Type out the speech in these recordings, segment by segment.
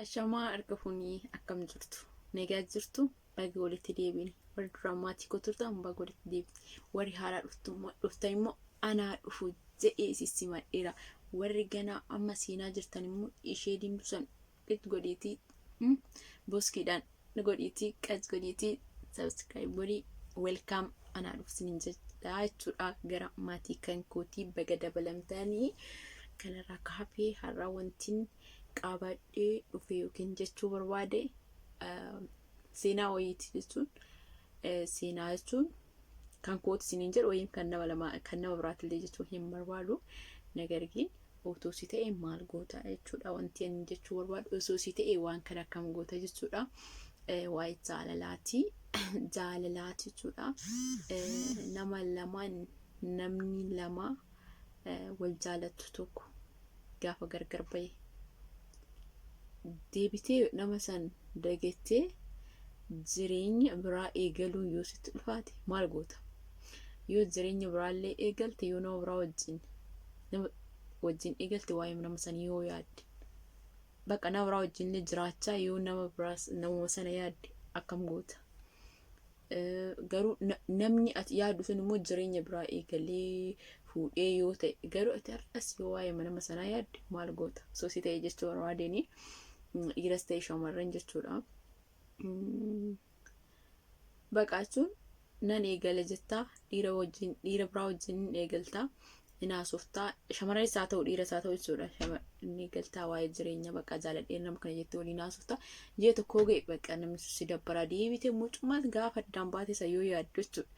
Ashamaa arga funii akkam jirtu nagaa jirtu baga walitti deebine warri duraamaatii koturtaan baga walitti deebine warri haaraa dhuftan immoo anaa dhufu jedhee sissimadheera warri ganaa amma siinaa jirtan immoo ishee dimbisan qix godhiitii boskiidhaan godhiitii qas godhiitii subscribe godhii welcome anaa dhufsiniin jedhaa jechuudha gara maatii kan kootii baga dabalamtanii kanarraa kaafee har'aa wantiin qabadhee dhufe yookiin jechuu barbaade seenaa wayiiti jechuun seenaa jechuun kan kooti siniin jedhu wayiin kan nama biraatillee jechuu hin barbaadu nagargiin otoo si ta'e maal goota jechuudha wanti ani jechuu barbaadu osoo si ta'e waan kana akkam goota jechuudha waa'ee jaalalaati jechuudha namni lama wal jaalatu tokko gaafa gargar bahe deebitee nama san dagattee jireenya biraa eegaluu yoo sitti dhufaate maal goota yoo jireenya biraallee eegalte yoo nama biraa wajjin eegalte waa'ee nama san yoo yaadde baqa nama biraa wajjin jiraachaa yoo nama sana yaadde akkam goota garuu namni ati yaaddu sun immoo jireenya biraa eegalee fuudhee yoo ta'e garuu ati har'as yoo waa'ee nama sanaa yaadde maal goota soo si ta'e jechuu barbaadeeni dhiiras ta'e shamarran jechuudha baqaachuun nan eegale jettaa dhiira biraa wajjin eegaltaa inaasoftaa shamarran isaa ta'u dhiira isaa ta'u jechuudha eegaltaa waa'ee jireenya baqa jaaladhee nama kana jettee waliin haasoftaa jee tokkoo ga'e baqa namni si dabbaraa deebitee mucummaas gaafa addaan baate isa yoo yaaddu jechuudha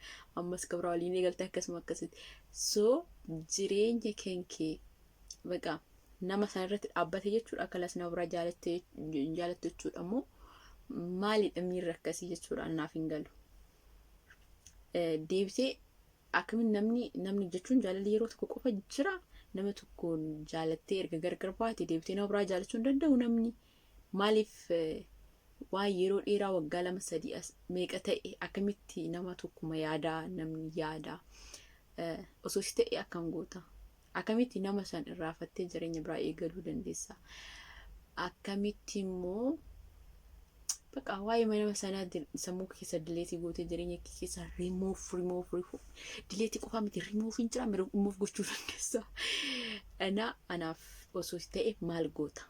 ammas gabraa waliin eegaltaa akkasuma akkasitti soo jireenya kee baqa nama sana irratti dhaabbate jechuudha akkalas nama biraa jaalattu jechuudha ammoo maalidha miirri akkasii jechuudha annaaf hin galu deebitee akkamiin namni jechuun jaalalli yeroo tokko qofa jira nama tokkoon jaalattee erga gargar baate deebitee nama biraa jaalachuu hin danda'u namni maaliif waa yeroo dheeraa waggaa 2-3 meeqa ta'e akkamitti nama tokkuma yaadaa namni yaadaa osoo si ta'e akkam goota akkamitti nama san irraafattee jireenya biraa eegaluu dandeessa akkamitti immoo baqa waa'ee nama sanaa sammuu keessa dileetii gootee jireenya keessa remove dileetii qofaa miti remove hin jira remove gochuu dandeessa anaaf osoo si ta'e maal goota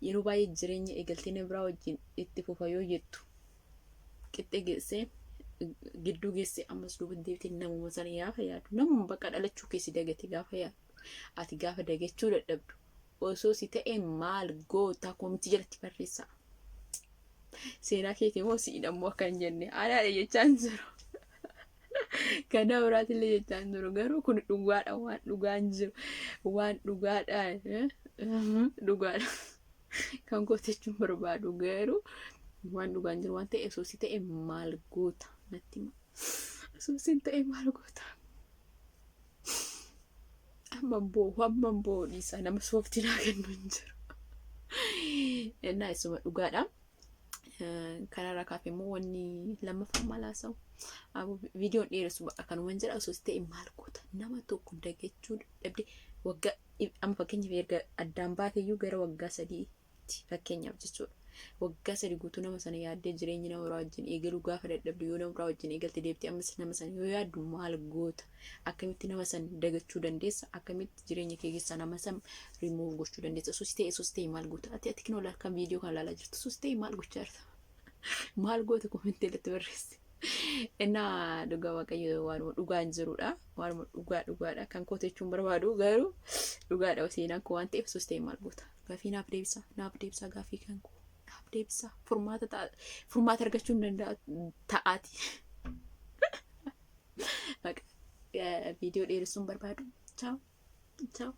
yeroo baay'ee jireenya eegaltee nama biraa wajjin itti fufa yoo jettu qixxee geessee gidduu geesse ammas duuba deebitee namuma sana gaafa yaadu namuma baqa dhalachuu keessi dagate gaafa yaadu ati gaafa dagachuu dadhabdu osoo si ta'e maal goota koomiti jalatti barreessaa seenaa keetii moo siidhammoo akkan jenne aadaadha jechaan jiru kana biraatillee jechaan jiru garuu kun dhugaadha waan dhugaan jiru waan dhugaadha kan gootachuun barbaadu garuu waan dhugaan jiru waan ta'e osoo si ta'e maal goota natti osoo si ta'e maal goota amma boo dhiisaa nama sooftinaa kennu hin jiru ennaa isuma dhugaadha kanarraa kaafee immoo wanni lammaffaa maal haasa'u viidiyoon dheeressu akkanumaan jedha osoo si ta'e maal goota nama tokko dagachuu dadhabde waggaa amma fakkeenyaaf erga addaan baateeyyuu gara waggaa 3tti fakkeenyaaf jechuudha waggaa 3 guutuu nama sana yaaddee jireenya nama biraa wajjin eegaluu gaafa dadhabdu yoo nama biraa wajjin eegalte deebitee ammas nama sana yoo yaaddu maal goota akkamitti nama sana dagachuu dandeessa akkamitti jireenya kee keessaa nama sana remove gochuu dandeessa osoo si ta'e maal goota ati kinoo kan viidiyoo kan ilaalaa jirtu osoo si ta'e maal gochaa jirta maal goota komentii irratti barreessi innaa dhugaa waaqayyo waanuma dhugaan jirudha waanuma dhugaadha kan kootechuun barbaadu garuu dhugaadha seenaan koo waan ta'eef osoo si ta'e maal goota gaafii naaf deebisa gaafii kan koo naaf deebisa furmaata argachuu hin danda'a ta'aati viidiyoo dheeressuun barbaadu ciao